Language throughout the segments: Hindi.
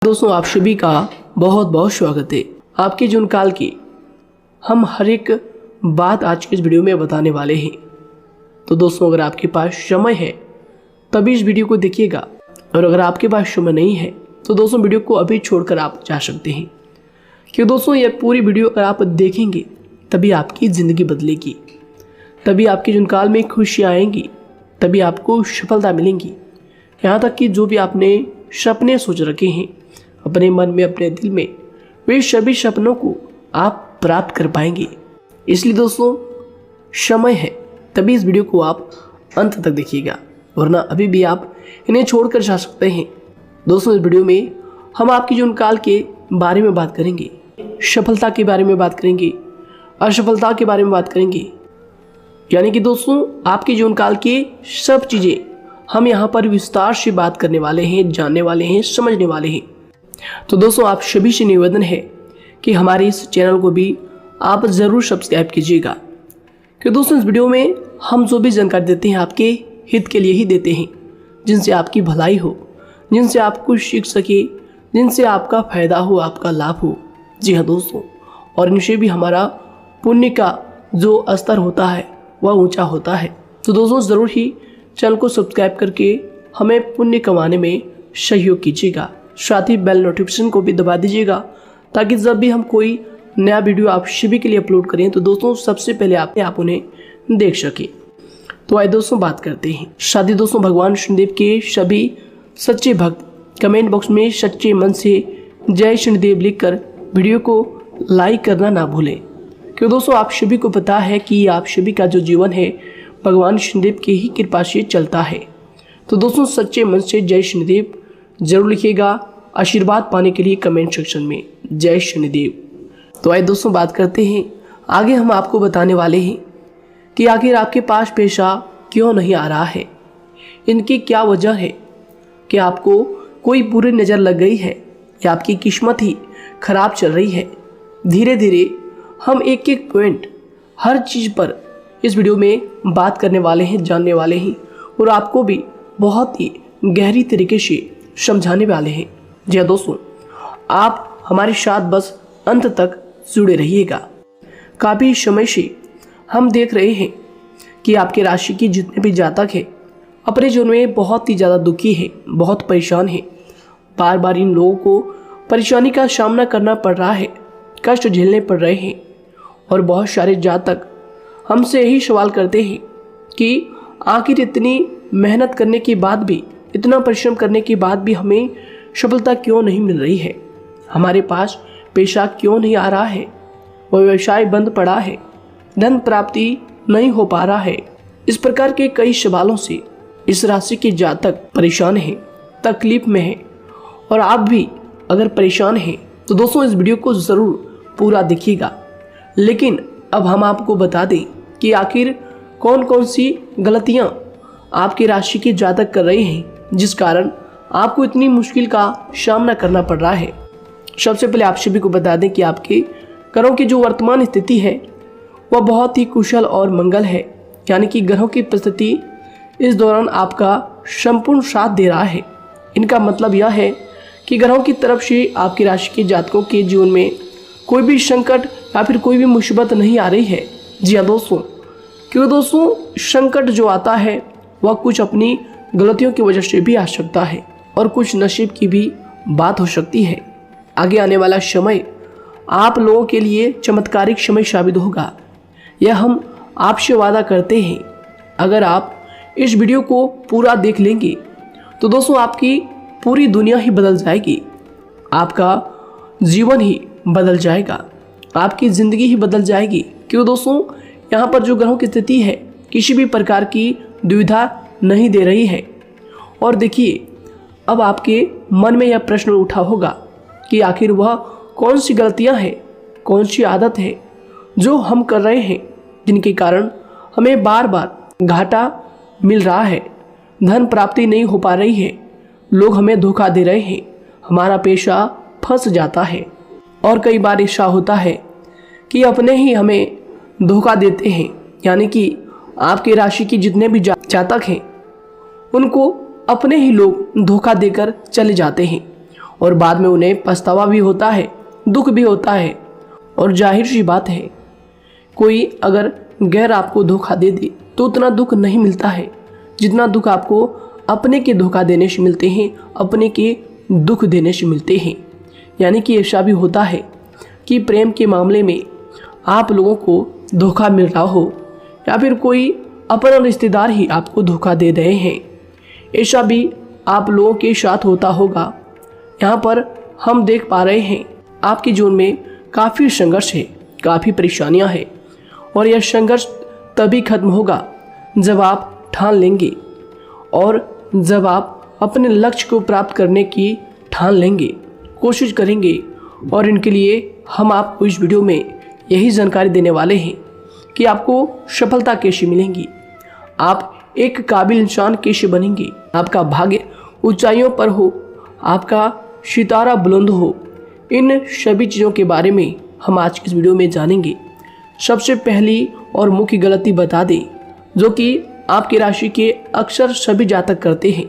दोस्तों, आप सभी का बहुत बहुत स्वागत है। आपके जीवन काल की हम हर एक बात आज के इस वीडियो में बताने वाले हैं। तो दोस्तों, अगर आपके पास समय है तभी इस वीडियो को देखिएगा, और अगर आपके पास समय नहीं है तो दोस्तों वीडियो को अभी छोड़कर आप जा सकते हैं। क्योंकि दोस्तों यह पूरी वीडियो अगर आप देखेंगे तभी आपकी ज़िंदगी बदलेगी, तभी आपके जीवन काल में खुशियाँ आएंगी, तभी आपको सफलता मिलेंगी। यहाँ तक कि जो भी आपने सपने सोच रखे हैं अपने मन में, अपने दिल में, वे सभी सपनों को आप प्राप्त कर पाएंगे। इसलिए दोस्तों, समय है तभी इस वीडियो को आप अंत तक देखिएगा, वरना अभी भी आप इन्हें छोड़कर जा सकते हैं। दोस्तों, इस वीडियो में हम आपके जीवन काल के बारे में बात करेंगे, सफलता के बारे में बात करेंगे, असफलता के बारे में बात करेंगे। यानी कि दोस्तों, आपके जीवन काल की सब चीज़ें हम यहाँ पर विस्तार से बात करने वाले हैं, जानने वाले हैं, समझने वाले हैं। तो दोस्तों, आप सभी से निवेदन है कि हमारे इस चैनल को भी आप ज़रूर सब्सक्राइब कीजिएगा। क्योंकि दोस्तों, इस वीडियो में हम जो भी जानकारी देते हैं आपके हित के लिए ही देते हैं, जिनसे आपकी भलाई हो, जिनसे आप कुछ सीख सके, जिनसे आपका फ़ायदा हो, आपका लाभ हो। जी हाँ दोस्तों, और इनसे भी हमारा पुण्य का जो स्तर होता है वह ऊंचा होता है। तो दोस्तों, ज़रूर ही चैनल को सब्सक्राइब करके हमें पुण्य कमाने में सहयोग कीजिएगा। साथ ही बेल नोटिफिकेशन को भी दबा दीजिएगा, ताकि जब भी हम कोई नया वीडियो आप सभी के लिए अपलोड करें तो दोस्तों सबसे पहले आप उन्हें देख सकें। तो आइए दोस्तों बात करते हैं। साथ ही दोस्तों, भगवान शनिदेव के सभी सच्चे भक्त कमेंट बॉक्स में सच्चे मन से जय शनिदेव लिखकर वीडियो को लाइक करना ना भूलें। क्योंकि दोस्तों, आप सभी को पता है कि आप सभी का जो जीवन है भगवान शनिदेव की ही कृपा से चलता है। तो दोस्तों, सच्चे मन से जय शनिदेव जरूर लिखिएगा, आशीर्वाद पाने के लिए कमेंट सेक्शन में जय शनिदेव। तो आइए दोस्तों बात करते हैं। आगे हम आपको बताने वाले हैं कि आखिर आपके पास पैसा क्यों नहीं आ रहा है, इनकी क्या वजह है। कि आपको कोई बुरी नज़र लग गई है या आपकी किस्मत ही खराब चल रही है। धीरे धीरे हम एक एक पॉइंट हर चीज़ पर इस वीडियो में बात करने वाले हैं, जानने वाले हैं, और आपको भी बहुत ही गहरी तरीके से समझाने वाले हैं। जी हाँ दोस्तों, आप हमारे साथ बस अंत तक जुड़े रहिएगा। काफ़ी समय से हम देख रहे हैं कि आपके राशि की जितने भी जातक हैं अपने जीवन में बहुत ही ज़्यादा दुखी है, बहुत परेशान है। बार बार इन लोगों को परेशानी का सामना करना पड़ रहा है, कष्ट झेलने पड़ रहे हैं। और बहुत सारे जातक हमसे यही सवाल करते हैं कि आखिर इतनी मेहनत करने के बाद भी, इतना परिश्रम करने के बाद भी हमें सफलता क्यों नहीं मिल रही है, हमारे पास पैसा क्यों नहीं आ रहा है, वह व्यवसाय बंद पड़ा है, धन प्राप्ति नहीं हो पा रहा है। इस प्रकार के कई सवालों से इस राशि के जातक परेशान हैं, तकलीफ में हैं। और आप भी अगर परेशान हैं तो दोस्तों इस वीडियो को ज़रूर पूरा देखिएगा। लेकिन अब हम आपको बता दें कि आखिर कौन कौन सी गलतियां आपकी राशि के जातक कर रहे हैं, जिस कारण आपको इतनी मुश्किल का सामना करना पड़ रहा है। सबसे पहले आप सभी को बता दें कि आपके ग्रहों की जो वर्तमान स्थिति है वह बहुत ही कुशल और मंगल है। यानी कि ग्रहों की परिस्थिति इस दौरान आपका संपूर्ण साथ दे रहा है। इनका मतलब यह है कि ग्रहों की तरफ से आपकी राशि के जातकों के जीवन में कोई भी संकट या फिर कोई भी मुसीबत नहीं आ रही है। जी हाँ दोस्तों, क्योंकि दोस्तों संकट जो आता है वह कुछ अपनी गलतियों की वजह से भी आ सकता है, और कुछ नसीब की भी बात हो सकती है। आगे आने वाला समय आप लोगों के लिए चमत्कारिक समय साबित होगा, यह हम आपसे वादा करते हैं। अगर आप इस वीडियो को पूरा देख लेंगे तो दोस्तों आपकी पूरी दुनिया ही बदल जाएगी, आपका जीवन ही बदल जाएगा, आपकी ज़िंदगी ही बदल जाएगी। क्यों दोस्तों, यहाँ पर जो ग्रहों की स्थिति है किसी भी प्रकार की दुविधा नहीं दे रही है। और देखिए, अब आपके मन में यह प्रश्न उठा होगा कि आखिर वह कौन सी गलतियाँ हैं, कौन सी आदत है जो हम कर रहे हैं, जिनके कारण हमें बार बार घाटा मिल रहा है, धन प्राप्ति नहीं हो पा रही है, लोग हमें धोखा दे रहे हैं, हमारा पैसा फंस जाता है। और कई बार ऐसा होता है कि अपने ही हमें धोखा देते हैं। यानी कि आपकी राशि की जितने भी जातक हैं उनको अपने ही लोग धोखा देकर चले जाते हैं और बाद में उन्हें पछतावा भी होता है, दुख भी होता है। और जाहिर सी बात है, कोई अगर गैर आपको धोखा दे दे तो उतना दुख नहीं मिलता है जितना दुख आपको अपने के धोखा देने से मिलते हैं, अपने के दुख देने से मिलते हैं। यानी कि ऐसा भी होता है कि प्रेम के मामले में आप लोगों को धोखा मिल रहा हो या फिर कोई अपना रिश्तेदार ही आपको धोखा दे रहे हैं। ऐसा भी आप लोगों के साथ होता होगा। यहाँ पर हम देख पा रहे हैं आपके जीवन में काफ़ी संघर्ष है, काफ़ी परेशानियाँ हैं और यह संघर्ष तभी खत्म होगा जब आप ठान लेंगे और जब आप अपने लक्ष्य को प्राप्त करने की ठान लेंगे, कोशिश करेंगे। और इनके लिए हम आपको इस वीडियो में यही जानकारी देने वाले हैं कि आपको सफलता कैसे मिलेंगी, आप एक काबिल इंसान कैसे बनेंगे, आपका भाग्य ऊंचाइयों पर हो, आपका सितारा बुलंद हो। इन सभी चीज़ों के बारे में हम आज की इस वीडियो में जानेंगे। सबसे पहली और मुख्य गलती बता दें जो कि आपकी राशि के अक्सर सभी जातक करते हैं।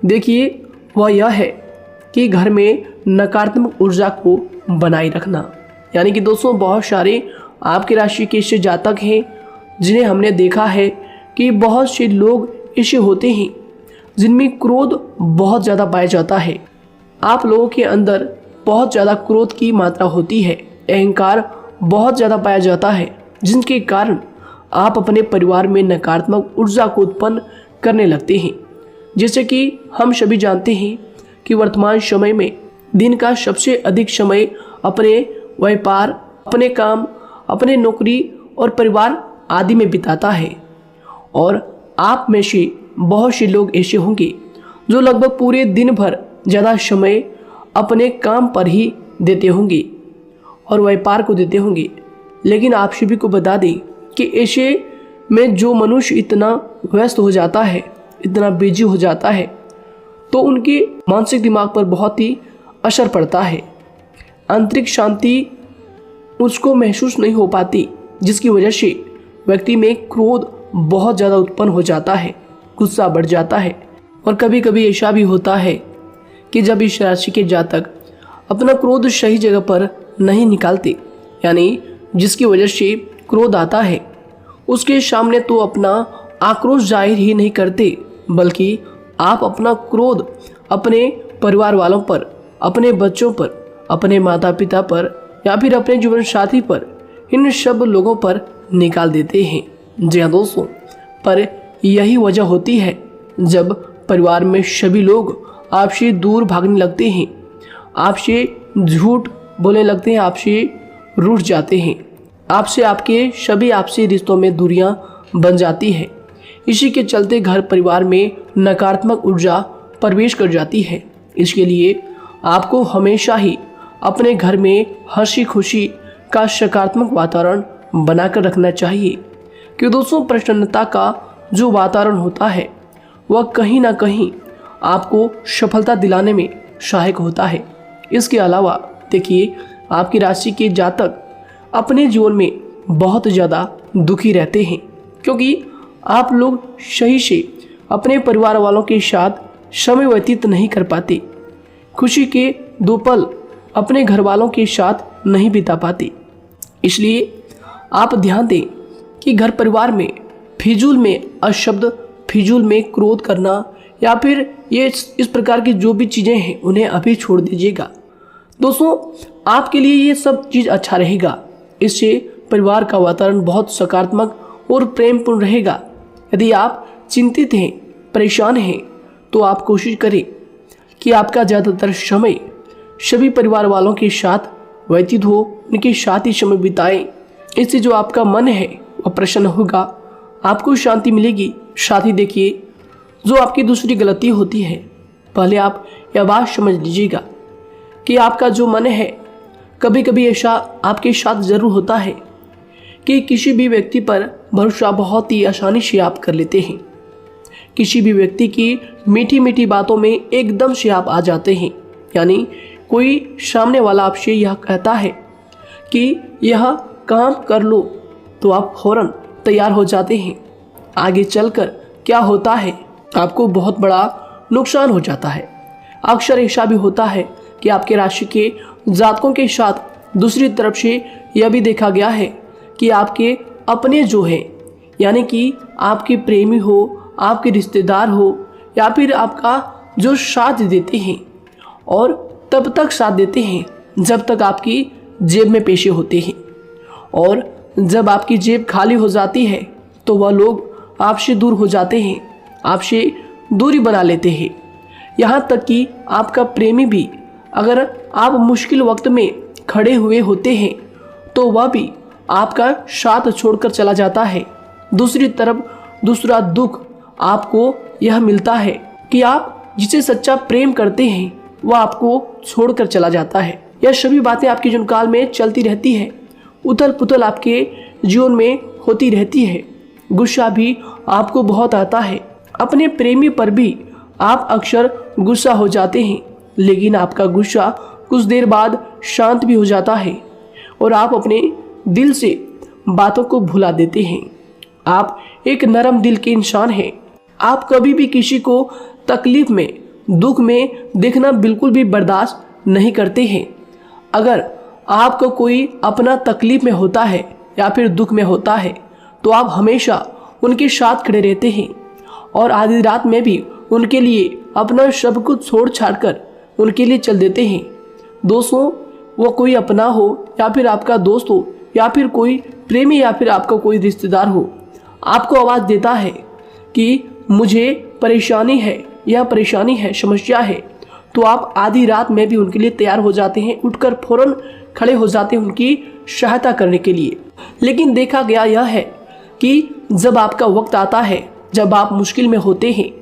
देखिए, वह यह है कि घर में नकारात्मक ऊर्जा को बनाए रखना। यानी कि दोस्तों, बहुत सारे आपकी राशि के ऐसे जातक हैं जिन्हें हमने देखा है कि बहुत से लोग ऐसे होते हैं जिनमें क्रोध बहुत ज़्यादा पाया जाता है। आप लोगों के अंदर बहुत ज़्यादा क्रोध की मात्रा होती है, अहंकार बहुत ज़्यादा पाया जाता है, जिनके कारण आप अपने परिवार में नकारात्मक ऊर्जा को उत्पन्न करने लगते हैं। जैसे कि हम सभी जानते हैं कि वर्तमान समय में दिन का सबसे अधिक समय अपने व्यापार, अपने काम, अपने नौकरी और परिवार आदि में बिताता है। और आप में से बहुत से लोग ऐसे होंगे जो लगभग पूरे दिन भर ज़्यादा समय अपने काम पर ही देते होंगे और व्यापार को देते होंगे। लेकिन आप सभी को बता दें कि ऐसे में जो मनुष्य इतना व्यस्त हो जाता है, इतना बिजी हो जाता है, तो उनके मानसिक दिमाग पर बहुत ही असर पड़ता है। आंतरिक शांति उसको महसूस नहीं हो पाती, जिसकी वजह से व्यक्ति में क्रोध बहुत ज़्यादा उत्पन्न हो जाता है, गुस्सा बढ़ जाता है। और कभी कभी ऐसा भी होता है कि जब इस राशि के जातक अपना क्रोध सही जगह पर नहीं निकालते, यानी जिसकी वजह से क्रोध आता है, उसके सामने तो अपना आक्रोश जाहिर ही नहीं करते, बल्कि आप अपना क्रोध अपने परिवार वालों पर, अपने बच्चों पर, अपने माता पिता पर या फिर अपने जीवन साथी पर, इन सब लोगों पर निकाल देते हैं। जी हाँ दोस्तों, पर यही वजह होती है जब परिवार में सभी लोग आपसे दूर भागने लगते हैं, आपसे झूठ बोलने लगते हैं, आपसे रूठ जाते हैं, आपसे आपके सभी आपसी रिश्तों में दूरियां बन जाती है। इसी के चलते घर परिवार में नकारात्मक ऊर्जा प्रवेश कर जाती है। इसके लिए आपको हमेशा ही अपने घर में हंसी खुशी का सकारात्मक वातावरण बनाकर रखना चाहिए। कि दोस्तों, प्रसन्नता का जो वातावरण होता है वह कहीं ना कहीं आपको सफलता दिलाने में सहायक होता है। इसके अलावा देखिए, आपकी राशि के जातक अपने जीवन में बहुत ज़्यादा दुखी रहते हैं, क्योंकि आप लोग सही से अपने परिवार वालों के साथ समय व्यतीत नहीं कर पाते, खुशी के दो पल अपने घर वालों के साथ नहीं बिता पाते। इसलिए आप ध्यान दें कि घर परिवार में फिजूल में अशब्द, फिजूल में क्रोध करना या फिर ये इस प्रकार की जो भी चीज़ें हैं उन्हें अभी छोड़ दीजिएगा। दोस्तों, आपके लिए ये सब चीज़ अच्छा रहेगा। इससे परिवार का वातावरण बहुत सकारात्मक और प्रेमपूर्ण रहेगा। यदि आप चिंतित हैं, परेशान हैं, तो आप कोशिश करें कि आपका ज़्यादातर समय सभी परिवार वालों के साथ व्यतीत हो, उनके साथ ही समय बिताएं। इससे जो आपका मन है वह प्रसन्न होगा, आपको शांति मिलेगी। साथ ही देखिए, जो आपकी दूसरी गलती होती है, पहले आप यह बात समझ लीजिएगा कि आपका जो मन है, कभी कभी ऐसा आपके साथ ज़रूर होता है कि किसी भी व्यक्ति पर भरोसा बहुत ही आसानी से आप कर लेते हैं। किसी भी व्यक्ति की मीठी मीठी बातों में एकदम से आप आ जाते हैं। यानी कोई सामने वाला आपसे यह कहता है कि यह काम कर लो, तो आप फौरन तैयार हो जाते हैं। आगे चलकर क्या होता है, आपको बहुत बड़ा नुकसान हो जाता है। अक्सर ऐसा भी होता है कि आपके राशि के जातकों के साथ दूसरी तरफ से यह भी देखा गया है कि आपके अपने जो हैं, यानी कि आपके प्रेमी हो, आपके रिश्तेदार हो, या फिर आपका जो साथ देते हैं और तब तक साथ देते हैं जब तक आपकी जेब में पैसे होते हैं, और जब आपकी जेब खाली हो जाती है तो वह लोग आपसे दूर हो जाते हैं, आपसे दूरी बना लेते हैं। यहाँ तक कि आपका प्रेमी भी, अगर आप मुश्किल वक्त में खड़े हुए होते हैं तो वह भी आपका साथ छोड़कर चला जाता है। दूसरी तरफ दूसरा दुख आपको यह मिलता है कि आप जिसे सच्चा प्रेम करते हैं वह आपको छोड़कर चला जाता है। यह सभी बातें आपके जीवन काल में चलती रहती है, उथल पुथल आपके जीवन में होती रहती है। गुस्सा भी आपको बहुत आता है, अपने प्रेमी पर भी आप अक्सर गुस्सा हो जाते हैं, लेकिन आपका गुस्सा कुछ देर बाद शांत भी हो जाता है और आप अपने दिल से बातों को भुला देते हैं। आप एक नरम दिल के इंसान हैं। आप कभी भी किसी को तकलीफ में, दुख में देखना बिल्कुल भी बर्दाश्त नहीं करते हैं। अगर आपको कोई अपना तकलीफ में होता है या फिर दुख में होता है तो आप हमेशा उनके साथ खड़े रहते हैं और आधी रात में भी उनके लिए अपना सब कुछ छोड़ छाड़ कर उनके लिए चल देते हैं। दोस्तों, वो कोई अपना हो या फिर आपका दोस्त हो या फिर कोई प्रेमी या फिर आपका कोई रिश्तेदार हो, आपको आवाज़ देता है कि मुझे परेशानी है, यह परेशानी है, समस्या है, तो आप आधी रात में भी उनके लिए तैयार हो जाते हैं, उठकर फौरन खड़े हो जाते हैं उनकी सहायता करने के लिए। लेकिन देखा गया यह है कि जब आपका वक्त आता है, जब आप मुश्किल में होते हैं,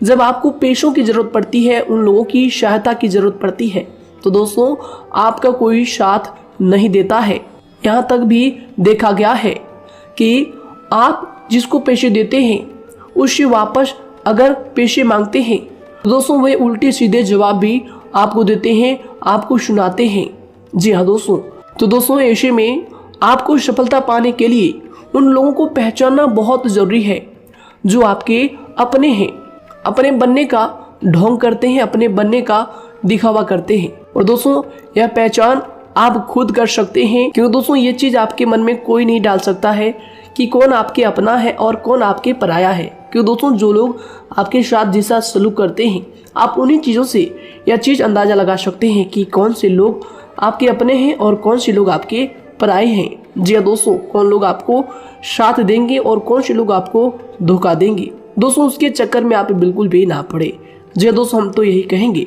जब आपको पैसों की ज़रूरत पड़ती है, उन लोगों की सहायता की ज़रूरत पड़ती है, तो दोस्तों आपका कोई साथ नहीं देता है। यहाँ तक भी देखा गया है कि आप जिसको पैसे देते हैं उससे वापस अगर पैसे मांगते हैं तो दोस्तों वे उल्टे सीधे जवाब भी आपको देते हैं, आपको सुनाते हैं। जी हाँ दोस्तों, तो दोस्तों ऐसे में आपको सफलता पाने के लिए उन लोगों को पहचानना बहुत ज़रूरी है जो आपके अपने हैं, अपने बनने का ढोंग करते हैं, अपने बनने का दिखावा करते हैं। और दोस्तों यह पहचान आप खुद कर सकते हैं, क्योंकि दोस्तों ये चीज़ आपके मन में कोई नहीं डाल सकता है कि कौन आपके अपना है और कौन आपके पराया है। क्योंकि दोस्तों जो लोग आपके साथ जैसा सलूक करते हैं, आप उन्हीं चीज़ों से यह चीज़ अंदाज़ा लगा सकते हैं कि कौन से लोग आपके अपने हैं और कौन से लोग आपके पराए हैं। जी हाँ दोस्तों, कौन लोग आपको साथ देंगे और कौन से लोग आपको धोखा देंगे। दोस्तों उसके चक्कर में आप बिल्कुल भी ना पड़े। जी दोस्तों, हम तो यही कहेंगे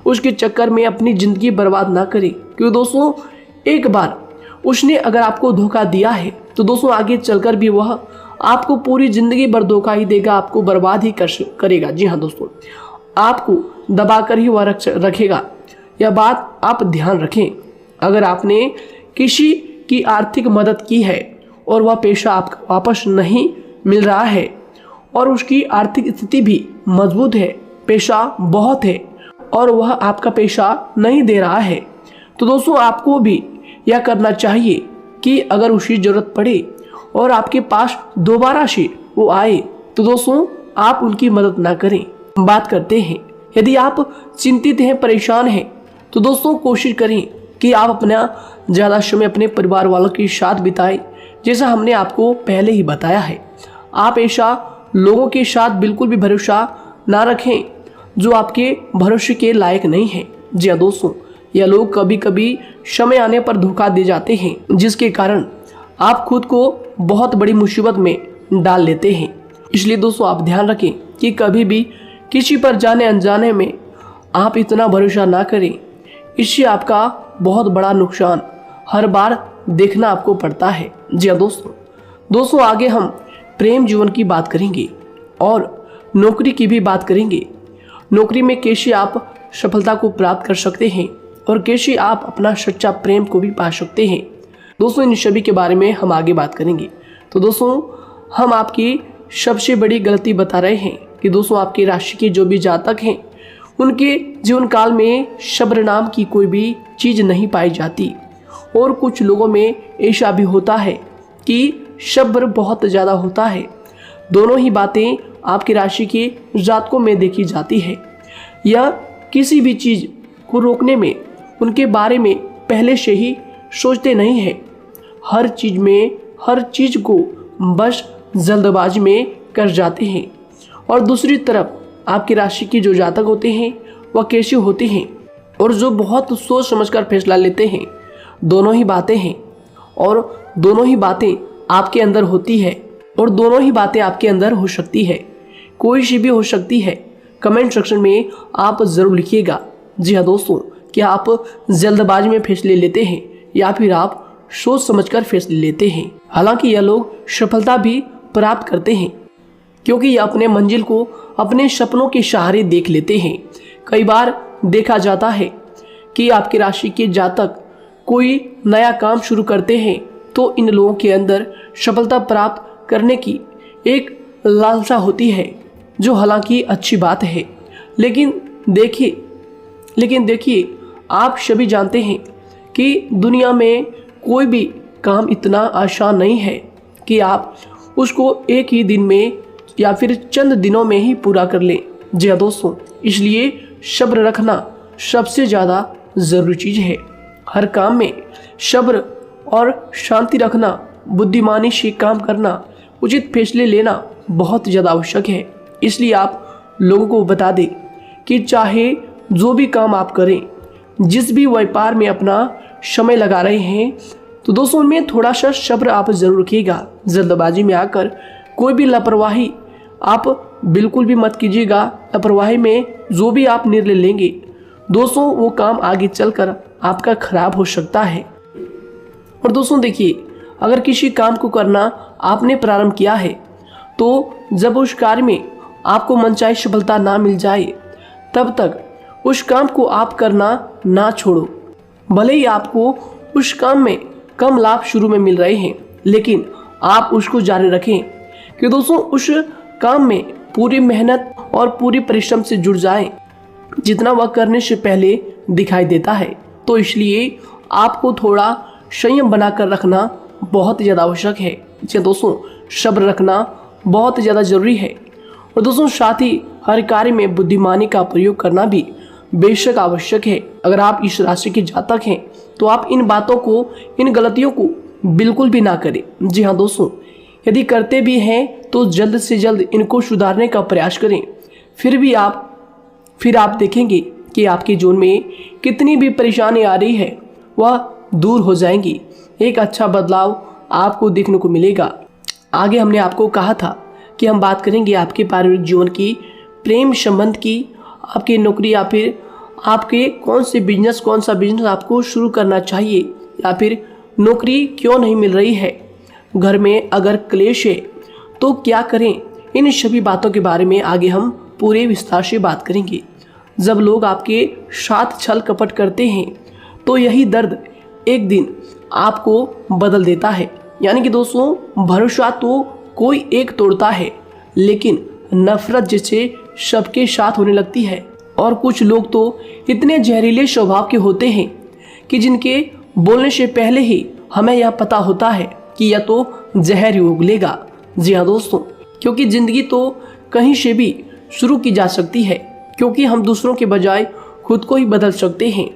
उसके चक्कर में अपनी ज़िंदगी बर्बाद ना करें, क्योंकि दोस्तों एक बार उसने अगर आपको धोखा दिया है तो दोस्तों आगे चलकर भी वह आपको पूरी ज़िंदगी भर धोखा ही देगा, आपको बर्बाद ही करेगा। जी हाँ दोस्तों, आपको दबा कर ही वह रखेगा। यह बात आप ध्यान रखें। अगर आपने किसी की आर्थिक मदद की है और वह पैसा आपको वापस नहीं मिल रहा है और उसकी आर्थिक स्थिति भी मजबूत है, पैसा बहुत है और वह आपका पैसा नहीं दे रहा है, तो दोस्तों आपको भी यह करना चाहिए कि अगर उसी ज़रूरत पड़े और आपके पास दोबारा से वो आए तो दोस्तों आप उनकी मदद ना करें। बात करते हैं, यदि आप चिंतित हैं, परेशान हैं, तो दोस्तों कोशिश करें कि आप अपना ज़्यादा समय अपने परिवार वालों के साथ बिताएं, जैसा हमने आपको पहले ही बताया है। आप ऐसा लोगों के साथ बिल्कुल भी भरोसा ना रखें जो आपके भरोसे के लायक नहीं है। जी हाँ दोस्तों, यह लोग कभी कभी समय आने पर धोखा दे जाते हैं, जिसके कारण आप खुद को बहुत बड़ी मुसीबत में डाल लेते हैं। इसलिए दोस्तों आप ध्यान रखें कि कभी भी किसी पर जाने अनजाने में आप इतना भरोसा ना करें, इससे आपका बहुत बड़ा नुकसान हर बार देखना आपको पड़ता है। जी हाँ दोस्तों आगे हम प्रेम जीवन की बात करेंगे और नौकरी की भी बात करेंगे। नौकरी में कैसे आप सफलता को प्राप्त कर सकते हैं और कैसे आप अपना सच्चा प्रेम को भी पा सकते हैं। दोस्तों इन सभी के बारे में हम आगे बात करेंगे। तो दोस्तों हम आपकी सबसे बड़ी गलती बता रहे हैं कि दोस्तों आपकी राशि के जो भी जातक हैं उनके जीवन काल में सब्र नाम की कोई भी चीज़ नहीं पाई जाती, और कुछ लोगों में ऐसा भी होता है कि सब्र बहुत ज़्यादा होता है। दोनों ही बातें आपकी राशि के जातकों में देखी जाती है। या किसी भी चीज़ को रोकने में, उनके बारे में पहले से ही सोचते नहीं हैं। हर चीज़ को बस जल्दबाजी में कर जाते हैं। और दूसरी तरफ आपकी राशि के जो जातक होते हैं वह कैसे होते हैं और जो बहुत सोच समझकर फैसला लेते हैं। दोनों ही बातें हैं और दोनों ही बातें आपके अंदर होती है और दोनों ही बातें आपके अंदर हो सकती है। कोई सी भी हो सकती है। कमेंट सेक्शन में आप ज़रूर लिखिएगा। जी हाँ दोस्तों, क्या आप जल्दबाजी में फैसले लेते हैं या फिर आप सोच समझकर फैसले लेते हैं। हालांकि यह लोग सफलता भी प्राप्त करते हैं क्योंकि ये अपने मंजिल को अपने सपनों के सहारे देख लेते हैं। कई बार देखा जाता है कि आपकी राशि के जातक कोई नया काम शुरू करते हैं तो इन लोगों के अंदर सफलता प्राप्त करने की एक लालसा होती है, जो हालांकि अच्छी बात है। लेकिन देखिए आप सभी जानते हैं कि दुनिया में कोई भी काम इतना आसान नहीं है कि आप उसको एक ही दिन में या फिर चंद दिनों में ही पूरा कर लें। जी हाँ दोस्तों, इसलिए सब्र रखना सबसे ज़्यादा ज़रूरी चीज़ है। हर काम में सब्र और शांति रखना, बुद्धिमानी से काम करना, उचित फैसले लेना बहुत ज़्यादा आवश्यक है। इसलिए आप लोगों को बता दें कि चाहे जो भी काम आप करें, जिस भी व्यापार में अपना समय लगा रहे हैं, तो दोस्तों उनमें थोड़ा सा सब्र आप जरूर रखिएगा। जल्दबाजी में आकर कोई भी लापरवाही आप बिल्कुल भी मत कीजिएगा। लापरवाही में जो भी आप निर्णय लेंगे दोस्तों, वो काम आगे चलकर आपका खराब हो सकता है। और दोस्तों देखिए, अगर किसी काम को करना आपने प्रारंभ किया है तो जब उस कार्य में आपको मनचाही सफलता ना मिल जाए तब तक उस काम को आप करना ना छोड़ो। भले ही आपको उस काम में कम लाभ शुरू में मिल रहे हैं, लेकिन आप उसको जारी रखें कि दोस्तों उस काम में पूरी मेहनत और पूरी परिश्रम से जुड़ जाएं, जितना वह करने से पहले दिखाई देता है। तो इसलिए आपको थोड़ा संयम बनाकर रखना बहुत ज़्यादा आवश्यक है। जी दोस्तों, सब्र रखना बहुत ज़्यादा ज़रूरी है। और दोस्तों साथ ही हर कार्य में बुद्धिमानी का प्रयोग करना भी बेशक आवश्यक है। अगर आप इस राशि के जातक हैं तो आप इन बातों को, इन गलतियों को बिल्कुल भी ना करें। जी हाँ दोस्तों, यदि करते भी हैं तो जल्द से जल्द इनको सुधारने का प्रयास करें। फिर आप देखेंगे कि आपके जीवन में कितनी भी परेशानी आ रही है वह दूर हो जाएंगी। एक अच्छा बदलाव आपको देखने को मिलेगा। आगे हमने आपको कहा था कि हम बात करेंगे आपके पारिवारिक जीवन की, प्रेम संबंध की, आपकी नौकरी या फिर आपके कौन सा बिजनेस आपको शुरू करना चाहिए या फिर नौकरी क्यों नहीं मिल रही है, घर में अगर क्लेश है तो क्या करें। इन सभी बातों के बारे में आगे हम पूरे विस्तार से बात करेंगे। जब लोग आपके साथ छल कपट करते हैं तो यही दर्द एक दिन आपको बदल देता है। यानी कि दोस्तों, भरोसा तो कोई एक तोड़ता है, लेकिन नफरत जैसे सबके साथ होने लगती है। और कुछ लोग तो इतने जहरीले स्वभाव के होते हैं कि जिनके बोलने से पहले ही हमें यह पता होता है कि यह तो जहर ही उगलेगा। जी हाँ दोस्तों, क्योंकि ज़िंदगी तो कहीं से भी शुरू की जा सकती है, क्योंकि हम दूसरों के बजाय खुद को ही बदल सकते हैं।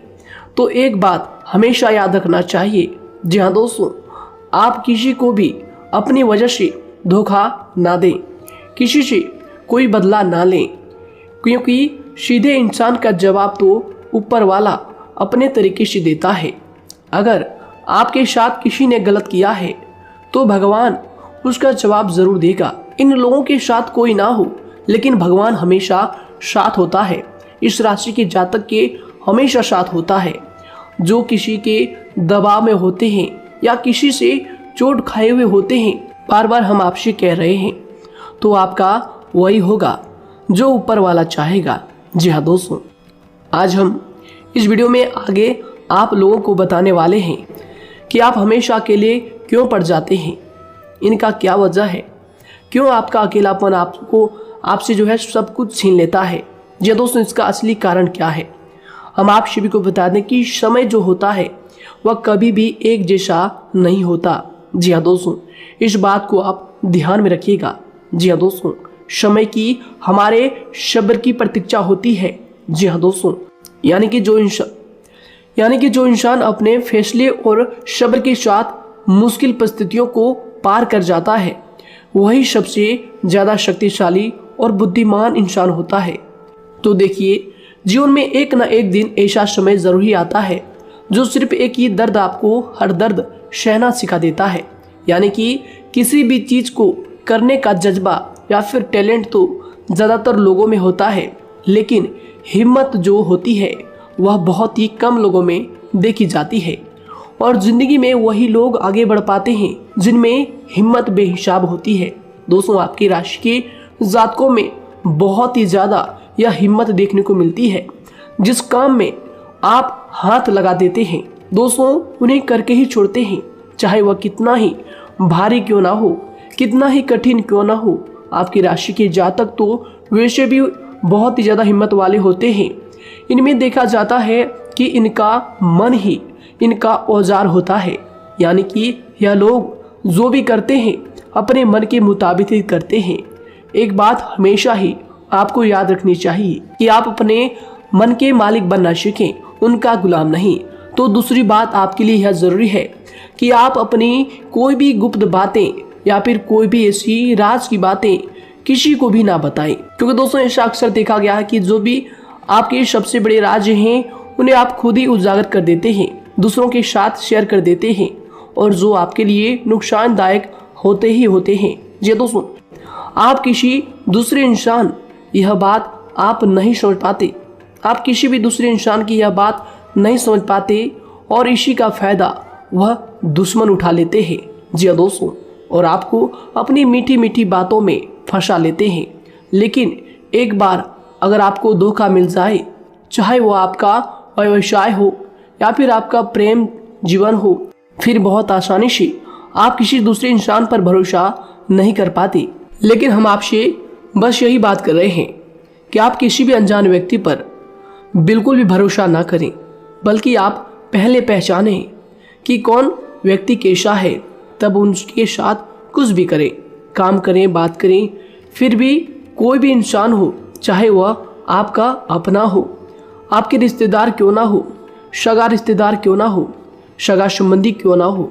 तो एक बात हमेशा याद रखना चाहिए। जी हाँ दोस्तों, आप किसी को भी अपनी वजह से धोखा ना दें, किसी से कोई बदला ना लें, क्योंकि सीधे इंसान का जवाब तो ऊपर वाला अपने तरीके से देता है। अगर आपके साथ किसी ने गलत किया है तो भगवान उसका जवाब ज़रूर देगा। इन लोगों के साथ कोई ना हो, लेकिन भगवान हमेशा साथ होता है। इस राशि के जातक के हमेशा साथ होता है। जो किसी के दबाव में होते हैं या किसी से चोट खाए हुए होते हैं, बार बार हम आपसे कह रहे हैं, तो आपका वही होगा जो ऊपर वाला चाहेगा। जी हाँ दोस्तों, आज हम इस वीडियो में आगे आप लोगों को बताने वाले हैं कि आप हमेशा अकेले क्यों पड़ जाते हैं, इनका क्या वजह है, क्यों आपका अकेलापन आपसे जो है सब कुछ छीन लेता है। जी हाँ दोस्तों, इसका असली कारण क्या है हम आप सभी को बता दें कि समय जो होता है वह कभी भी एक जैसा नहीं होता। जी हाँ दोस्तों, इस बात को आप ध्यान में रखिएगा। जी हाँ दोस्तों, समय की हमारे सब्र की प्रतीक्षा होती है। जी हाँ दोस्तों, यानी कि जो इंसान अपने फैसले और सब्र के साथ मुश्किल परिस्थितियों को पार कर जाता है वही सबसे ज़्यादा शक्तिशाली और बुद्धिमान इंसान होता है। तो देखिए, जीवन में एक ना एक दिन ऐसा समय ज़रूर ही आता है जो सिर्फ एक ही दर्द आपको हर दर्द सहना सिखा देता है। यानी कि किसी भी चीज़ को करने का जज्बा या फिर टैलेंट तो ज़्यादातर लोगों में होता है, लेकिन हिम्मत जो होती है वह बहुत ही कम लोगों में देखी जाती है। और ज़िंदगी में वही लोग आगे बढ़ पाते हैं जिनमें हिम्मत बेहिसाब होती है। दोस्तों, आपकी राशि के जातकों में बहुत ही ज़्यादा यह हिम्मत देखने को मिलती है। जिस काम में आप हाथ लगा देते हैं दोस्तों उन्हें करके ही छोड़ते हैं, चाहे वह कितना ही भारी क्यों ना हो, कितना ही कठिन क्यों ना हो। आपकी राशि के जातक तो वैसे भी बहुत ही ज़्यादा हिम्मत वाले होते हैं। इनमें देखा जाता है कि इनका मन ही इनका औजार होता है। यानी कि यह लोग जो भी करते हैं अपने मन के मुताबिक ही करते हैं। एक बात हमेशा ही आपको याद रखनी चाहिए कि आप अपने मन के मालिक बनना सीखें, उनका गुलाम नहीं। तो दूसरी बात आपके लिए यह ज़रूरी है कि आप अपनी कोई भी गुप्त बातें या फिर कोई भी ऐसी राज की बातें किसी को भी ना बताएं, क्योंकि दोस्तों ऐसा अक्सर देखा गया है कि जो भी आपके सबसे बड़े राज हैं उन्हें आप खुद ही उजागर कर देते हैं, दूसरों के साथ शेयर कर देते हैं, और जो आपके लिए नुकसानदायक होते ही होते हैं। जी दोस्तों, आप किसी दूसरे इंसान यह बात आप नहीं समझ पाते, आप किसी भी दूसरे इंसान की यह बात नहीं समझ पाते और इसी का फायदा वह दुश्मन उठा लेते हैं। जी दोस्तों, और आपको अपनी मीठी मीठी बातों में फंसा लेते हैं। लेकिन एक बार अगर आपको धोखा मिल जाए, चाहे वो आपका व्यवसाय हो या फिर आपका प्रेम जीवन हो, फिर बहुत आसानी से आप किसी दूसरे इंसान पर भरोसा नहीं कर पाते। लेकिन हम आपसे बस यही बात कर रहे हैं कि आप किसी भी अनजान व्यक्ति पर बिल्कुल भी भरोसा ना करें, बल्कि आप पहले पहचानें कि कौन व्यक्ति कैसा है, तब उनके साथ कुछ भी करें, काम करें, बात करें। फिर भी कोई भी इंसान हो, चाहे वह आपका अपना हो, आपके रिश्तेदार क्यों ना हो, सगा रिश्तेदार क्यों ना हो, सगा संबंधी क्यों ना हो,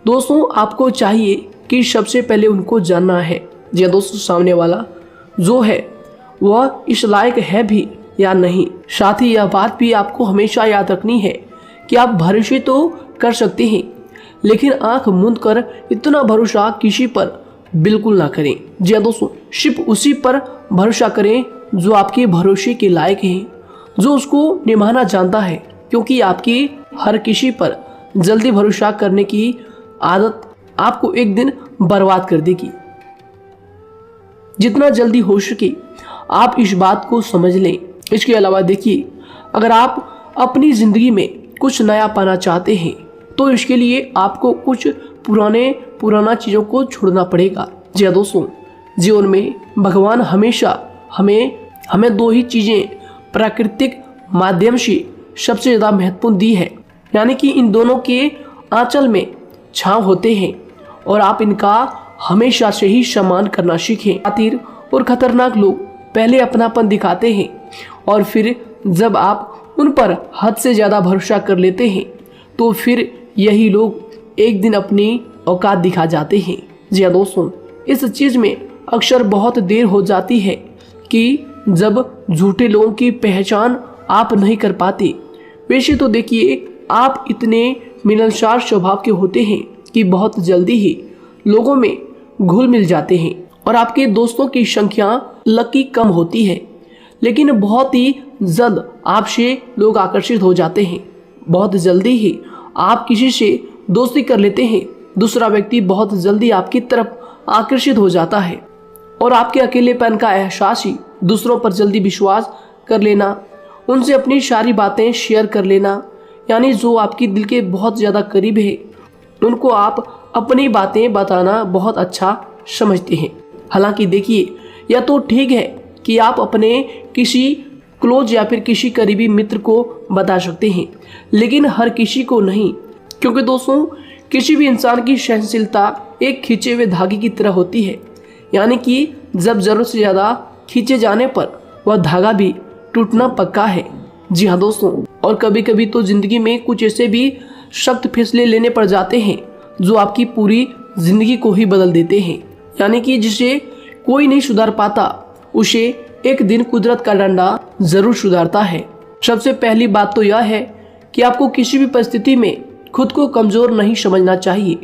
दोस्तों आपको चाहिए कि सबसे पहले उनको जानना है जी दोस्तों सामने वाला जो है वह इस लायक है भी या नहीं। साथ ही यह बात भी आपको हमेशा याद रखनी है कि आप भरोसे तो कर सकते हैं, लेकिन आंख मूंद कर इतना भरोसा किसी पर बिल्कुल ना करें। जी दोस्तों, सिर्फ उसी पर भरोसा करें जो आपके भरोसे के लायक है, जो उसको निभाना जानता है, क्योंकि आपकी हर किसी पर जल्दी भरोसा करने की आदत आपको एक दिन बर्बाद कर देगी। जितना जल्दी हो सके आप इस बात को समझ लें। इसके अलावा देखिए, अगर आप अपनी ज़िंदगी में कुछ नया पाना चाहते हैं तो इसके लिए आपको कुछ पुराना चीज़ों को छोड़ना पड़ेगा। जी हाँ दोस्तों, जीवन में भगवान हमेशा हमें दो ही चीज़ें प्राकृतिक माध्यम से सबसे ज़्यादा महत्वपूर्ण दी है, यानी कि इन दोनों के आंचल में छांव होते हैं और आप इनका हमेशा से ही सम्मान करना सीखें। शातिर और खतरनाक लोग पहले अपनापन दिखाते हैं और फिर जब आप उन पर हद से ज़्यादा भरोसा कर लेते हैं तो फिर यही लोग एक दिन अपनी औकात दिखा जाते हैं। जी हाँ दोस्तों, इस चीज़ में अक्सर बहुत देर हो जाती है कि जब झूठे लोगों की पहचान आप नहीं कर पाते। वैसे तो देखिए, आप इतने मिलनसार स्वभाव के होते हैं कि बहुत जल्दी ही लोगों में घुल मिल जाते हैं और आपके दोस्तों की संख्या लकी कम होती है, लेकिन बहुत ही जल्द आपसे लोग आकर्षित हो जाते हैं। बहुत जल्दी ही आप किसी से दोस्ती कर लेते हैं, दूसरा व्यक्ति बहुत जल्दी आपकी तरफ आकर्षित हो जाता है और आपके अकेलेपन का एहसास ही दूसरों पर जल्दी विश्वास कर लेना, उनसे अपनी सारी बातें शेयर कर लेना, यानी जो आपकी दिल के बहुत ज़्यादा करीब है उनको आप अपनी बातें बताना बहुत अच्छा समझते हैं। हालांकि देखिए, यह तो ठीक है कि आप अपने किसी क्लोज या फिर किसी करीबी मित्र को बता सकते हैं, लेकिन हर किसी को नहीं, क्योंकि दोस्तों किसी भी इंसान की सहनशीलता एक खींचे हुए धागे की तरह होती है, यानी कि जब ज़रूरत से ज़्यादा खींचे जाने पर वह धागा भी टूटना पक्का है। जी हाँ दोस्तों, और कभी कभी तो जिंदगी में कुछ ऐसे भी सख्त फैसले लेने पड़ जाते हैं जो आपकी पूरी जिंदगी को ही बदल देते हैं। यानी कि जिसे कोई नहीं सुधार पाता उसे एक दिन कुदरत का डंडा जरूर सुधारता है। सबसे पहली बात तो यह है कि आपको किसी भी परिस्थिति में खुद को कमजोर नहीं समझना चाहिए,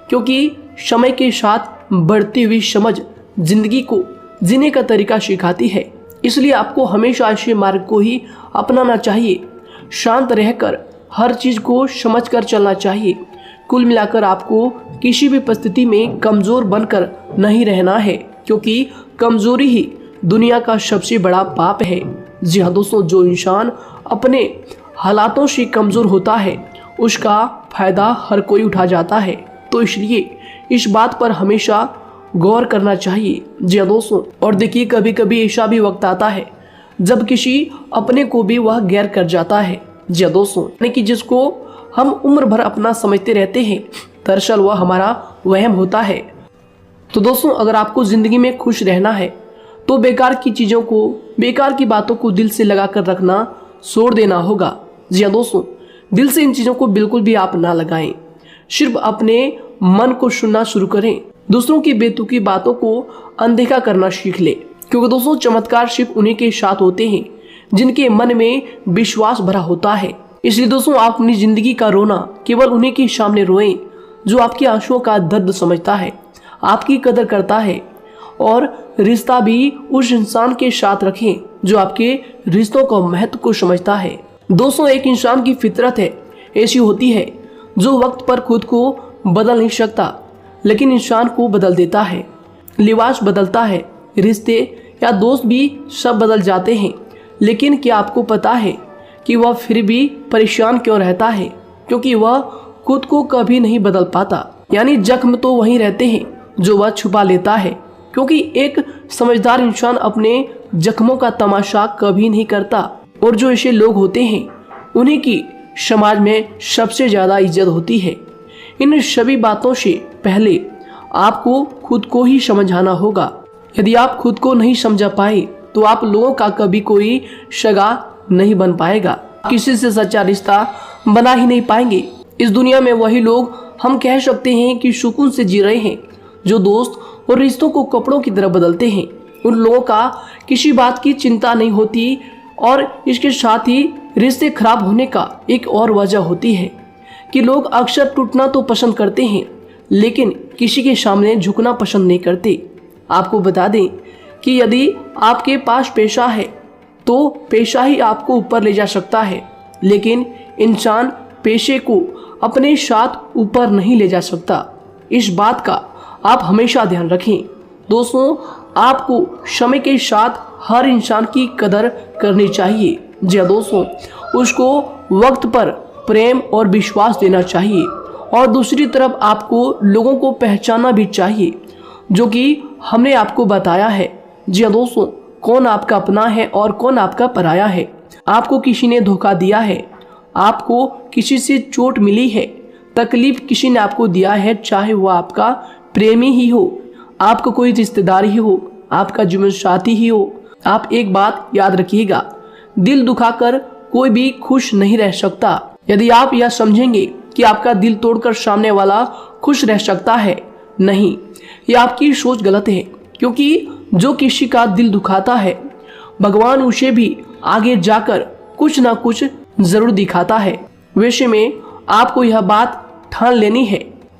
क्योंकि समय के साथ बढ़ती हुई समझ जिंदगी को जीने का तरीका सिखाती है। इसलिए आपको हमेशा ऐसे मार्ग को ही अपनाना चाहिए। शांत रहकर हर चीज को समझकर चलना चाहिए। कुल मिलाकर आपको किसी भी परिस्थिति में कमजोर बनकर नहीं रहना है, क्योंकि कमजोरी ही दुनिया का सबसे बड़ा पाप है। जी हाँ दोस्तों, जो इंसान अपने हालातों से कमजोर होता है उसका फायदा हर कोई उठा जाता है। तो इसलिए इस बात पर हमेशा गौर करना चाहिए। जी हाँ दोस्तों, और देखिए कभी कभी ऐसा भी वक्त आता है जब किसी अपने को भी वह गैर कर जाता है। जी हाँ दोस्तों, यानी कि जिसको हम उम्र भर अपना समझते रहते हैं, दरअसल वह हमारा वहम होता है। तो दोस्तों, अगर आपको जिंदगी में खुश रहना है तो बेकार की चीजों को, बेकार की बातों को दिल से लगा कर रखना छोड़ देना होगा। जी हाँ दोस्तों, दिल से इन चीजों को बिल्कुल भी आप ना लगाएं। सिर्फ अपने मन को सुनना शुरू करें। दूसरों की बेतुकी बातों को अनदेखा करना सीख ले, क्योंकि दोस्तों चमत्कार सिर्फ उन्हीं के साथ होते हैं जिनके मन में विश्वास भरा होता है। इसलिए दोस्तों, आप अपनी जिंदगी का रोना केवल उन्हीं के सामने रोएं जो आपके आंसुओं का दर्द समझता है, आपकी कदर करता है, और रिश्ता भी उस इंसान के साथ रखें जो आपके रिश्तों का महत्व को समझता है। दोस्तों, एक इंसान की फितरत है ऐसी होती है जो वक्त पर खुद को बदल नहीं सकता, लेकिन इंसान को बदल देता है। लिबास बदलता है, रिश्ते या दोस्त भी सब बदल जाते हैं, लेकिन क्या आपको पता है कि वह फिर भी परेशान क्यों रहता है? क्योंकि वह खुद को कभी नहीं बदल पाता। यानी जख्म तो वहीं रहते हैं जो वह छुपा लेता है, क्योंकि एक समझदार इंसान अपने जख्मों का तमाशा कभी नहीं करता। और जो ऐसे लोग होते हैं उन्हीं की समाज में सबसे ज्यादा इज्जत होती है। इन सभी बातों से पहले आपको खुद को ही समझाना होगा। यदि आप खुद को नहीं समझा पाए तो आप लोगों का कभी कोई सगा नहीं बन पाएगा, किसी से सच्चा रिश्ता बना ही नहीं पाएंगे। इस दुनिया में वही लोग हम कह सकते हैं कि सुकून से जी रहे हैं जो दोस्त और रिश्तों को कपड़ों की तरह बदलते हैं। उन लोगों का किसी बात की चिंता नहीं होती, और इसके साथ ही रिश्ते खराब होने का एक और वजह होती है कि लोग अक्सर टूटना तो पसंद करते हैं, लेकिन किसी के सामने झुकना पसंद नहीं करते। आपको बता दें कि यदि आपके पास पैसा है तो पैसा ही आपको ऊपर ले जा सकता है, लेकिन इंसान पैसे को अपने साथ ऊपर नहीं ले जा सकता। इस बात का आप हमेशा ध्यान रखें। दोस्तों, आपको समय के साथ हर इंसान की कदर करनी चाहिए। जी हाँ दोस्तों, उसको वक्त पर प्रेम और विश्वास देना चाहिए, और दूसरी तरफ आपको लोगों को पहचानना भी चाहिए जो कि हमने आपको बताया है। जी हाँ दोस्तों, कौन आपका अपना है और कौन आपका पराया है। आपको किसी ने धोखा दिया है, आपको किसी से चोट मिली है, तकलीफ किसी ने आपको दिया है, चाहे वो आपका प्रेमी ही हो, आपका कोई रिश्तेदार ही हो, आपका जीवन साथी ही हो। आप एक बात याद रखिएगा, दिल दुखाकर कोई भी खुश नहीं रह सकता। यदि आप यह समझेंगे कि आपका दिल तोड़कर सामने वाला खुश रह सकता है, नहीं, यह आपकी सोच गलत है। क्योंकि जो किसी का दिल दुखाता है, भगवान उसे भी आगे जाकर कुछ ना कुछ जरूर दिखाता है। वैसे में आपको यह बात ठान लेनी है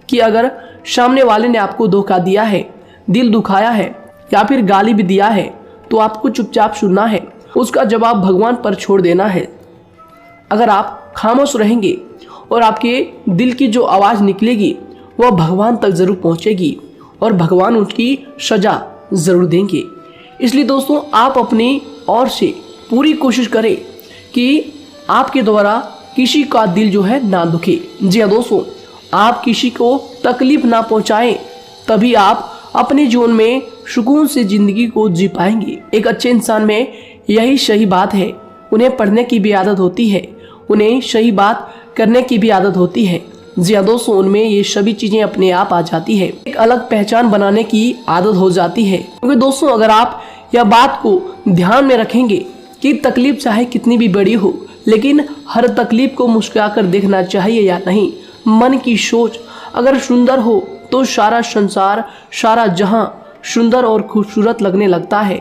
कि अगर सामने वाले ने आपको धोखा दिया है, दिल दुखाया है या फिर गाली भी दिया है, तो आपको चुपचाप सुनना है, उसका जवाब भगवान पर छोड़ देना है। अगर आप खामोश रहेंगे और आपके दिल की जो आवाज़ निकलेगी वह भगवान तक जरूर पहुंचेगी, और भगवान उसकी सजा जरूर देंगे। इसलिए दोस्तों, आप अपनी ओर से पूरी कोशिश करें कि आपके द्वारा किसी का दिल जो है ना दुखे। जी हाँ दोस्तों, आप किसी को तकलीफ ना पहुंचाएं, तभी आप अपने जीवन में सुकून से जिंदगी को जी पाएंगे। एक अच्छे इंसान में यही सही बात है। उन्हें पढ़ने की भी आदत होती है, उन्हें सही बात करने की भी आदत होती है। जी हाँ दोस्तों, उनमें ये सभी चीजें अपने आप आ जाती है। एक अलग पहचान बनाने की आदत हो जाती है। क्योंकि दोस्तों, अगर आप यह बात को ध्यान में रखेंगे कि तकलीफ चाहे कितनी भी बड़ी हो, लेकिन हर तकलीफ को मुस्कुराकर देखना चाहिए या नहीं। मन की सोच अगर सुंदर हो तो सारा संसार, सारा जहां सुंदर और खूबसूरत लगने लगता है।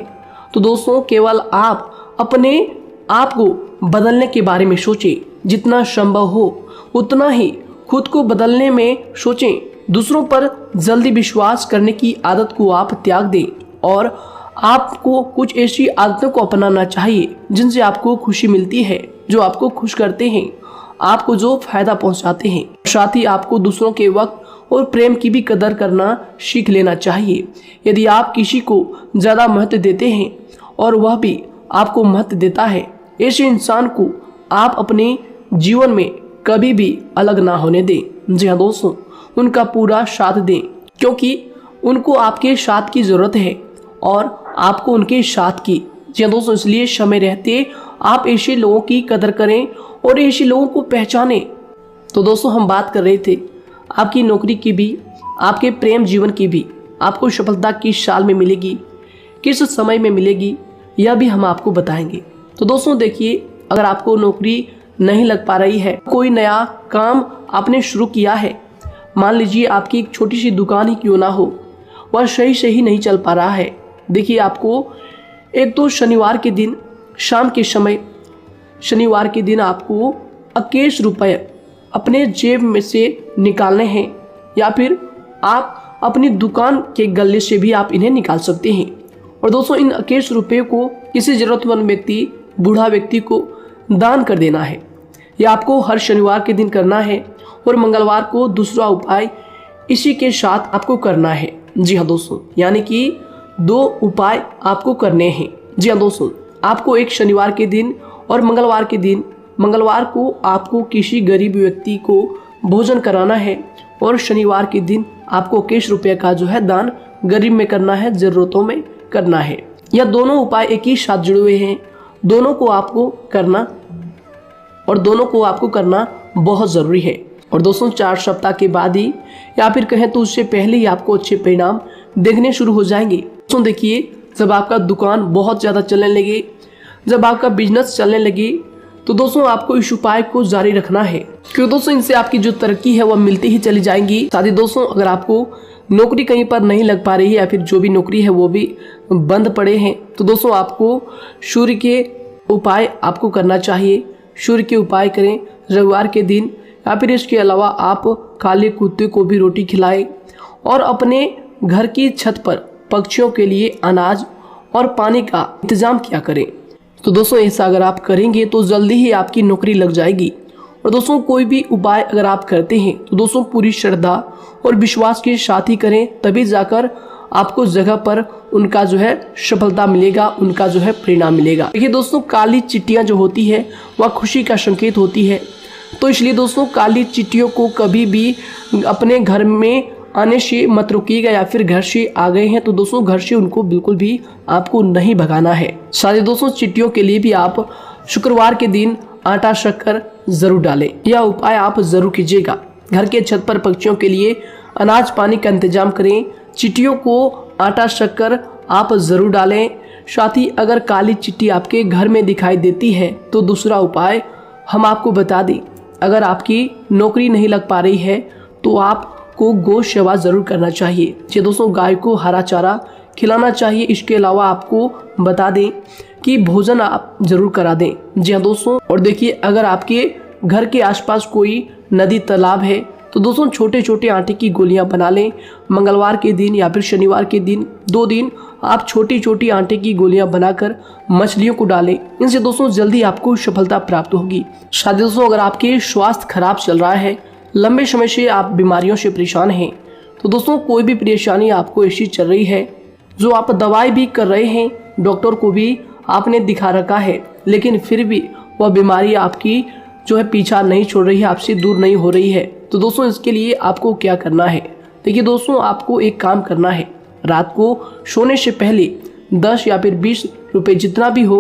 तो दोस्तों केवल आप अपने आप को बदलने के बारे में सोचें, जितना संभव हो उतना ही खुद को बदलने में सोचें। दूसरों पर जल्दी विश्वास करने की आदत को आप त्याग दें और आपको कुछ ऐसी आदतों को अपनाना चाहिए जिनसे आपको खुशी मिलती है, जो आपको खुश करते हैं, आपको जो फायदा पहुंचाते हैं। साथ ही आपको दूसरों के वक्त और प्रेम की भी कदर करना सीख लेना चाहिए। यदि आप किसी को ज़्यादा महत्व देते हैं और वह भी आपको महत्व देता है, ऐसे इंसान को आप अपने जीवन में कभी भी अलग ना होने दें। जी हाँ दोस्तों, उनका पूरा साथ दें, क्योंकि उनको आपके साथ की ज़रूरत है और आपको उनके साथ की। जी हाँ दोस्तों, इसलिए समय रहते आप ऐसे लोगों की कदर करें और ऐसे लोगों को पहचानें। तो दोस्तों हम बात कर रहे थे आपकी नौकरी की भी, आपके प्रेम जीवन की भी। आपको सफलता किस साल में मिलेगी, किस समय में मिलेगी, यह भी हम आपको बताएंगे। तो दोस्तों देखिए, अगर आपको नौकरी नहीं लग पा रही है, कोई नया काम आपने शुरू किया है, मान लीजिए आपकी एक छोटी सी दुकान ही क्यों ना हो, वह सही से ही नहीं चल पा रहा है। देखिए आपको एक तो शनिवार के दिन शाम के समय, शनिवार के दिन आपको 21 रुपये अपने जेब में से निकालने हैं, या फिर आप अपनी दुकान के गले से भी आप इन्हें निकाल सकते हैं। और दोस्तों इन 21 रुपये को किसी ज़रूरतमंद व्यक्ति, बूढ़ा व्यक्ति को दान कर देना है। यह आपको हर शनिवार के दिन करना है और मंगलवार को दूसरा उपाय इसी के साथ आपको करना है। जी हाँ दोस्तों, यानी कि 2 उपाय आपको करने हैं। जी हाँ दोस्तों, आपको एक शनिवार के दिन और मंगलवार के दिन, मंगलवार को आपको किसी गरीब व्यक्ति को भोजन कराना है और शनिवार के दिन आपको 21 रुपये का जो है दान गरीब में करना है, ज़रूरतों में करना है। यह दोनों उपाय एक ही साथ जुड़े हुए हैं, दोनों को आपको करना और दोनों को आपको करना बहुत ज़रूरी है। और दोस्तों 4 सप्ताह के बाद ही, या फिर कहें तो उससे पहले ही आपको अच्छे परिणाम देखने शुरू हो जाएंगे। दोस्तों देखिए, जब आपका दुकान बहुत ज़्यादा चलने लगे, जब आपका बिजनेस चलने लगे, तो दोस्तों आपको इस उपाय को जारी रखना है, क्योंकि दोस्तों इनसे आपकी जो तरक्की है वह मिलती ही चली जाएंगी। साथ ही दोस्तों अगर आपको नौकरी कहीं पर नहीं लग पा रही है, या फिर जो भी नौकरी है वो भी बंद पड़े हैं, तो दोस्तों आपको सूर्य के उपाय आपको करना चाहिए। सूर्य के उपाय करें रविवार के दिन, या फिर इसके अलावा आप काले कुत्ते को भी रोटी खिलाएं और अपने घर की छत पर पक्षियों के लिए अनाज और पानी का इंतजाम किया करें। तो दोस्तों ऐसा अगर आप करेंगे तो जल्दी ही आपकी नौकरी लग जाएगी। और दोस्तों कोई भी उपाय अगर आप करते हैं तो दोस्तों पूरी श्रद्धा और विश्वास के साथ ही करें, तभी जाकर आपको जगह पर उनका जो है सफलता मिलेगा, उनका जो है परिणाम मिलेगा। देखिए दोस्तों, काली चिट्टियाँ जो होती है वह खुशी का संकेत होती है, तो इसलिए दोस्तों काली चिट्टियों को कभी भी अपने घर में आने से मत रोकिएगा, या फिर घर से आ गए हैं तो दोस्तों घर से उनको बिल्कुल भी आपको नहीं भगाना है। साथ ही दोस्तों चिट्टियों के लिए भी आप शुक्रवार के दिन आटा शक्कर जरूर डालें, यह उपाय आप जरूर कीजिएगा। घर के छत पर पक्षियों के लिए अनाज पानी का इंतजाम करें, चिट्टियों को आटा शक्कर आप जरूर डालें। साथ ही अगर काली चिट्टी आपके घर में दिखाई देती है तो दूसरा उपाय हम आपको बता दें, अगर आपकी नौकरी नहीं लग पा रही है तो आपको गौ सेवा जरूर करना चाहिए। जी दोस्तों, गाय को हरा चारा खिलाना चाहिए। इसके अलावा आपको बता दें कि भोजन आप जरूर करा दें। जी हाँ दोस्तों, और देखिए अगर आपके घर के आसपास कोई नदी तालाब है तो दोस्तों छोटे छोटे आटे की गोलियां बना लें। मंगलवार के दिन या फिर शनिवार के दिन 2 दिन आप छोटी छोटी आटे की गोलियां बनाकर मछलियों को डालें। इनसे दोस्तों जल्दी आपको सफलता प्राप्त होगी। साथ ही दोस्तों अगर आपके स्वास्थ्य खराब चल रहा है, लंबे समय से आप बीमारियों से परेशान हैं, तो दोस्तों कोई भी परेशानी आपको ऐसी चल रही है जो आप दवाई भी कर रहे हैं, डॉक्टर को भी आपने दिखा रखा है, लेकिन फिर भी वह बीमारी आपकी जो है पीछा नहीं छोड़ रही है, आपसे दूर नहीं हो रही है, तो दोस्तों इसके लिए आपको क्या करना है। देखिए दोस्तों, आपको एक काम करना है, रात को सोने से पहले 10 या फिर 20 रुपए जितना भी हो,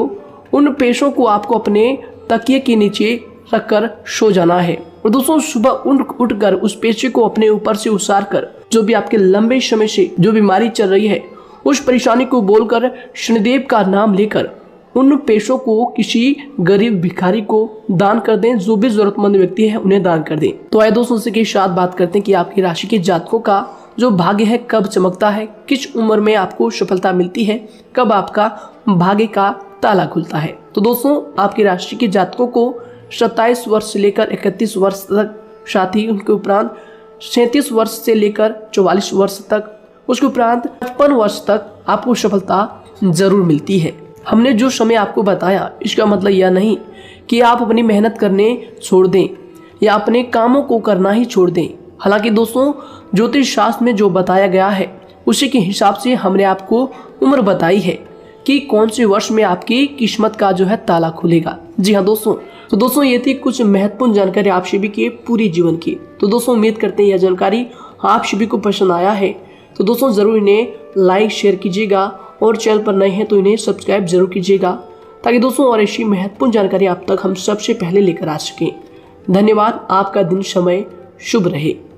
उन पैसों को आपको अपने तकिए के नीचे रखकर सो जाना है। और दोस्तों सुबह उठकर उस पैसे को अपने ऊपर से उतार कर, जो भी आपके लंबे समय से जो बीमारी चल रही है उस परेशानी को बोलकर शनिदेव का नाम लेकर उन पैसों को किसी गरीब भिखारी को दान कर दें, जो भी जरूरतमंद व्यक्ति है उन्हें दान कर दें। तो आइए दोस्तों इसी के साथ बात करते हैं कि आपकी राशि के जातकों का जो भाग्य है कब चमकता है, किस उम्र में आपको सफलता मिलती है, कब आपका भाग्य का ताला खुलता है। तो दोस्तों आपकी राशि के जातकों को 27 वर्ष से लेकर 31 वर्ष तक, साथ ही उनके उपरांत 37 वर्ष से लेकर 44 वर्ष तक, उसके उपरांत 55 वर्ष तक आपको सफलता जरूर मिलती है। हमने जो समय आपको बताया इसका मतलब यह नहीं कि आप अपनी मेहनत करने छोड़ दें या अपने कामों को करना ही छोड़ दें। हालांकि दोस्तों ज्योतिष शास्त्र में जो बताया गया है उसी के हिसाब से हमने आपको उम्र बताई है कि कौन से वर्ष में आपकी किस्मत का जो है ताला खुलेगा। जी हाँ दोस्तों, तो दोस्तों ये थी कुछ महत्वपूर्ण जानकारी आप सभी के पूरी जीवन की। तो दोस्तों उम्मीद करते हैं यह जानकारी आप सभी को पसंद आया है। तो दोस्तों जरूर इन्हें लाइक शेयर कीजिएगा और चैनल पर नए हैं तो इन्हें सब्सक्राइब जरूर कीजिएगा, ताकि दोस्तों और ऐसी महत्वपूर्ण जानकारी आप तक हम सबसे पहले लेकर आ सकें। धन्यवाद। आपका दिन समय शुभ रहे।